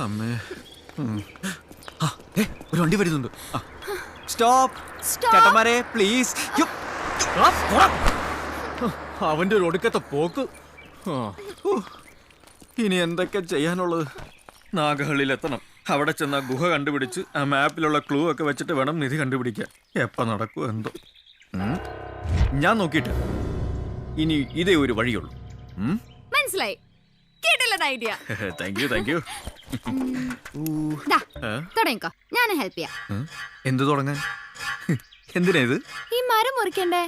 അമ്മേ. ഒരു വണ്ടി വരുന്നുണ്ട്. സ്റ്റോപ്പ് ചേട്ടന്മാരെ പ്ലീസ്. അവന്റെ ഒരു ഒടുക്കത്തെ പോക്ക്. ഇനി എന്തൊക്കെ ചെയ്യാനുള്ളത്? നാഗഹള്ളിയിൽ എത്തണം. അവിടെ ചെന്ന ഗുഹ കണ്ടുപിടിച്ച് ആ മാപ്പിലുള്ള ക്ലൂ ഒക്കെ വെച്ചിട്ട് വേണം നിധി കണ്ടുപിടിക്കാൻ. എപ്പ നടക്കൂ എന്തോ. ഞാൻ നോക്കിയിട്ട് ഇനി ഇതേ ഒരു വഴിയുള്ളൂ. മനസ്സിലായി. ഐഡിയ. Thank you. തുടങ്ങിക്കോ, ഞാൻ ഹെൽപ്പ് ചെയ്യാം. എന്ത് തുടങ്ങാൻ? എന്തിനാ ഇത്? ഈ മരം മുറിക്കണ്ടേ?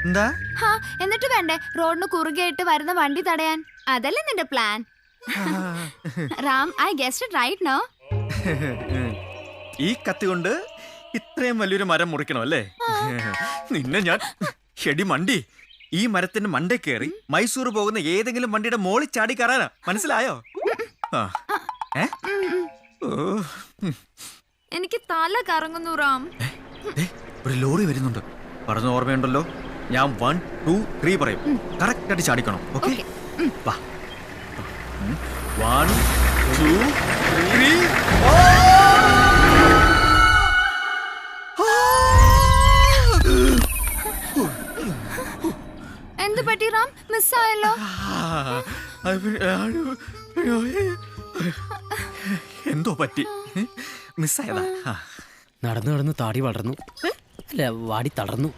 എന്താ? എന്നിട്ട് വേണ്ടേ റോഡിന് കുറുകെയിട്ട് വരുന്ന വണ്ടി തടയാൻ? അതല്ലേ നിന്റെ plan? Ram, I guessed it right no. ഈ കത്തി കൊണ്ട് ഇത്രയും വലിയൊരു മരം മുറിക്കണം അല്ലേ? നിന്നെ ഞാൻ ഷെടി മണ്ടി ഈ മരത്തിന്റെ മണ്ടേ കയറി മൈസൂർ പോകുന്ന ഏതെങ്കിലും വണ്ടിയുടെ മോളിൽ ചാടി കയറാനാ. മനസ്സിലായോ? എനിക്ക് തല കറങ്ങുന്നു റാം. ഒരു ലോറി വരുന്നുണ്ട്. പറഞ്ഞ ഓർമ്മയുണ്ടല്ലോ, ഞാൻ 1 2 3 പറയും. കറക്റ്റ് ആയിട്ട് ചാടിക്കണം. ഓക്കെ? 1 2 3. എന്ത് പറ്റി റാം? മിസ്സായല്ലോ. എന്തോ പറ്റി, മിസ്സായതാ. നടന്നു നടന്ന് താടി വളർന്നു, അല്ല വാടി തളർന്നു.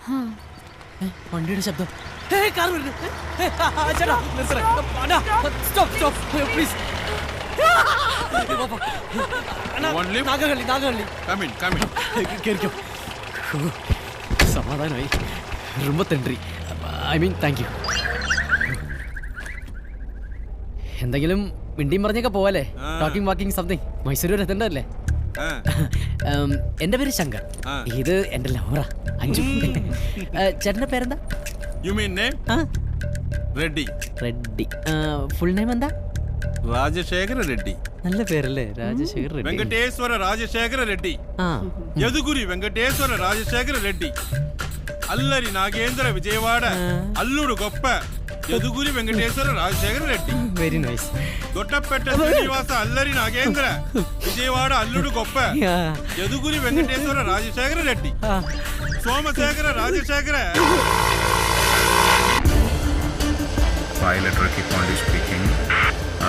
വണ്ടിയുടെ ശബ്ദം. സമാധാനമായി. റുമ്പത്തെൻട്രി. I mean thank you. എന്തെങ്കിലും മിണ്ടിയും പറഞ്ഞൊക്കെ പോവാല്ലേ? Talking walking something. മൈസൂർ വരെ എത്തണ്ടല്ലേ? എന്റെ പേര് ശങ്കർ. ഇത് എന്റെ ലവറാ അഞ്ജു. ചേട്ടന്റെ പേരെന്താ? റെഡ്ഡി. റെഡ്ഡി. ഫുൾ നെയിം എന്താ? ರಾಜಶೇಖರ ರೆಡ್ಡಿ. നല്ല പേരല്ലേ? രാജശേഖർ റെഡ്ഡി. ವೆಂಕಟೇಶ್ವರ ರಾಜಶೇಖರ ರೆಡ್ಡಿ. ಯದುಗುರಿ ವೆಂಕಟೇಶ್ವರ ರಾಜಶೇಖರ ರೆಡ್ಡಿ. ಅಲ್ಲರಿ ನಾಗೇಂದ್ರ ವಿಜಯವಾಡ ಅಲ್ಲೂರು ಗೊಪ್ಪ ಯದುಗುರಿ ವೆಂಕಟೇಶ್ವರ ರಾಜಶೇಖರ ರೆಡ್ಡಿ. Very nice. ದೊಡ್ಡಪೇಟೆ ಶ್ರೀನಿವಾಸ ಅಲ್ಲರಿ ನಾಗೇಂದ್ರ ವಿಜಯವಾಡ ಅಲ್ಲೂರು ಗೊಪ್ಪ Yaduguri Venkateswara Rajasekhara Reddy. Somasekhara Rajasekhara. Pilot Ricky Pondi speaking.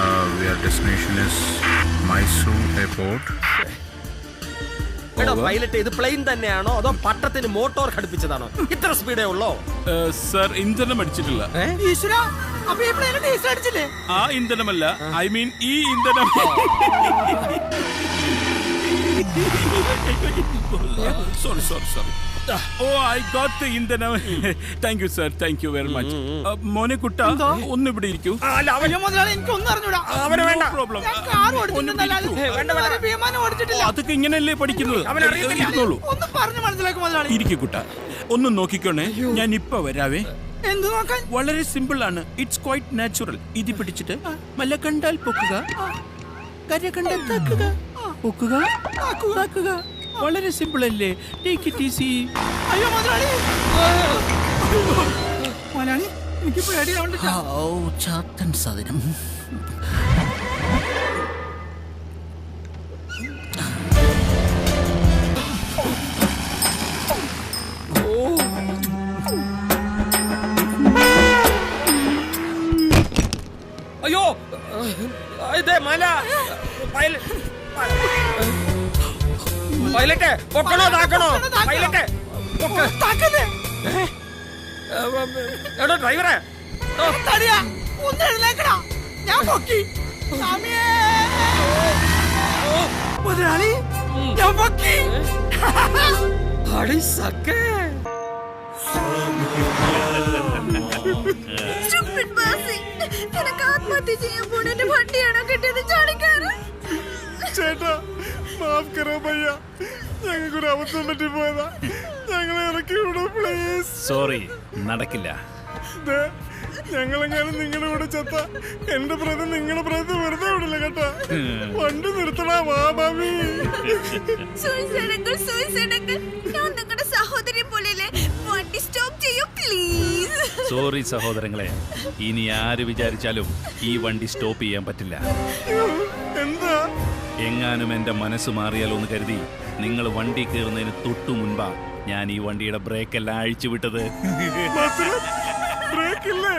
Our destination is Mysore Airport. Pilot ഇത് പ്ലെയിൻ തന്നെയാണോ അതോ പട്ടത്തിന് മോട്ടോർ ഘടിപ്പിച്ചതാണോ? ഇത്ര സ്പീഡേ ഉള്ളോ? സർ ഇന്ധനം അടിച്ചിട്ടില്ല. ആ ഇന്ധനമല്ല, ഐ മീൻ ഈ ഇന്ധനം. Sorry. Oh I got the ഇന്ധനം. Thank you sir, thank you very much. മോനെ കുട്ട ഒന്ന് ഇവിടെ ഇരിക്കൂ. അതൊക്കെ ഇങ്ങനെയല്ലേ പഠിക്കുന്നത്? ഇരിക്കൂ കുട്ട, ഒന്ന് നോക്കിക്കോണേ. ഞാൻ ഇപ്പൊ വരാവേ. വളരെ സിമ്പിൾ ആണ്. It's quite natural. ഇത് പിടിച്ചിട്ട് മല കണ്ടാൽ പൊക്കുക, കര കണ്ടാൽ താക്കുക, പൊക്കുക, താക്കുക. വളരെ സിമ്പിൾ അല്ലേ? Take it easy. അയ്യോ മുതലാളി, മുതലാളി എനിക്ക് പേടിയാവുണ്ട്. ഓ ചാത്തൻ സാധനം. അയ്യോ ഇതേ മല. പൈലറ്റ് പൊക്കണോ താക്കണോ? പൈലറ്റ് എടോ ഡ്രൈവറെ മുതലാളി ഞാൻ പൊക്കി. ചേട്ടാ മാഫ് കരോ ഭയ്യ, ഞങ്ങൾക്കൊരു അബദ്ധം പറ്റി പോയതാ. ഞങ്ങളെ ഇറക്കി വിടൂ പ്ലീസ്. സോറി, നടക്കില്ല. ഞങ്ങളെങ്ങാനും നിങ്ങളുടെ കൂടെ ചത്ത എന്റെ പ്രതി നിങ്ങളുടെ പ്രതി വെറുതെ വിടില്ല കേട്ടാ. വണ്ടി നിർത്തണ മാമി. ഞാൻ നിങ്ങളുടെ സഹോദരി പോലെയല്ലേ? വണ്ടി സ്റ്റോപ്പ് ചെയ്യൂ പ്ലീസ്. സോറി സഹോദരങ്ങളെ, ഇനി ആര് വിചാരിച്ചാലും ഈ വണ്ടി സ്റ്റോപ്പ് ചെയ്യാൻ പറ്റില്ല. എന്താ എങ്ങാനും എന്റെ മനസ്സ് മാറിയാലോ എന്ന് കരുതി നിങ്ങൾ വണ്ടി കയറുന്നതിന് തൊട്ടു മുൻപാ ഞാൻ ഈ വണ്ടിയുടെ ബ്രേക്ക് എല്ലാം അഴിച്ചു വിട്ടത്. ബ്രേക്കില്ലേ?